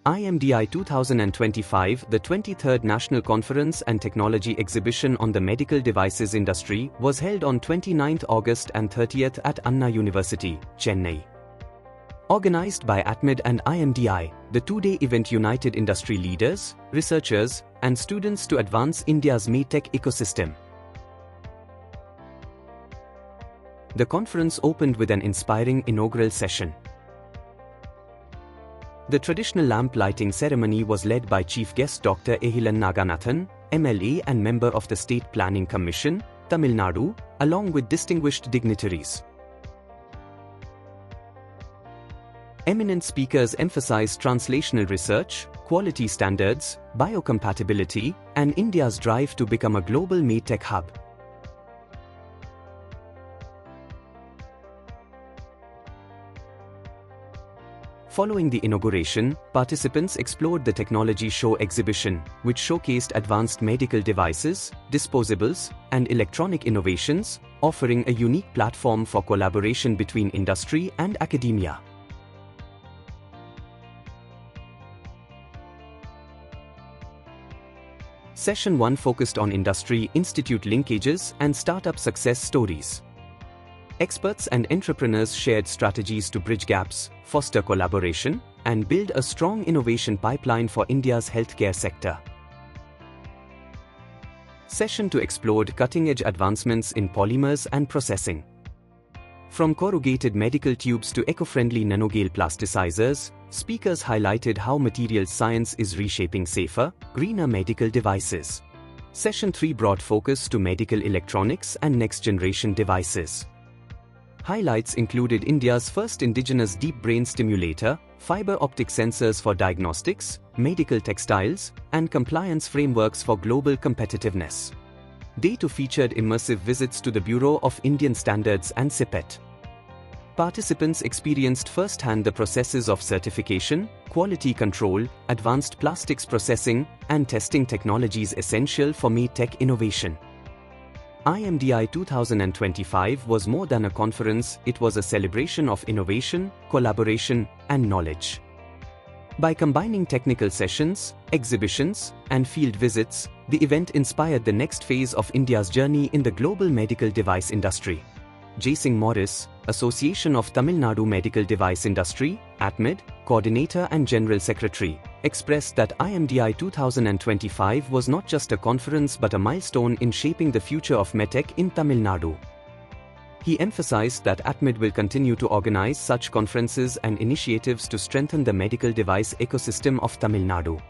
IMDI 2025, the 23rd National Conference and Technology Exhibition on the Medical Devices Industry, was held on 29th August and 30th at Anna University, Chennai. Organized by atmed and IMDI, the two-day event united industry leaders, researchers, and students to advance India's MedTech ecosystem. The conference opened with an inspiring inaugural session. The traditional lamp lighting ceremony was led by Chief Guest Dr. Ehilan Naganathan, MLA and member of the State Planning Commission, Tamil Nadu, along with distinguished dignitaries. Eminent speakers emphasized translational research, quality standards, biocompatibility, and India's drive to become a global MedTech hub. Following the inauguration, participants explored the technology show exhibition, which showcased advanced medical devices, disposables, and electronic innovations, offering a unique platform for collaboration between industry and academia. Session 1 focused on industry-institute linkages and startup success stories. Experts and entrepreneurs shared strategies to bridge gaps, foster collaboration, and build a strong innovation pipeline for India's healthcare sector. Session 2 explored cutting-edge advancements in polymers and processing. From corrugated medical tubes to eco-friendly nanogale plasticizers, speakers highlighted how materials science is reshaping safer, greener medical devices. Session 3 brought focus to medical electronics and next-generation devices. Highlights included India's first indigenous deep brain stimulator, fiber optic sensors for diagnostics, medical textiles, and compliance frameworks for global competitiveness. Day 2 featured immersive visits to the Bureau of Indian Standards and CIPET. Participants experienced firsthand the processes of certification, quality control, advanced plastics processing, and testing technologies essential for MedTech innovation. IMDI 2025 was more than a conference, it was a celebration of innovation, collaboration, and knowledge. By combining technical sessions, exhibitions, and field visits, the event inspired the next phase of India's journey in the global medical device industry. Jaising Morris, Association of Tamil Nadu Medical Device Industry, ATMED, Coordinator and General Secretary, expressed that IMDI 2025 was not just a conference but a milestone in shaping the future of MedTech in Tamil Nadu. He emphasized that ATMED will continue to organize such conferences and initiatives to strengthen the medical device ecosystem of Tamil Nadu.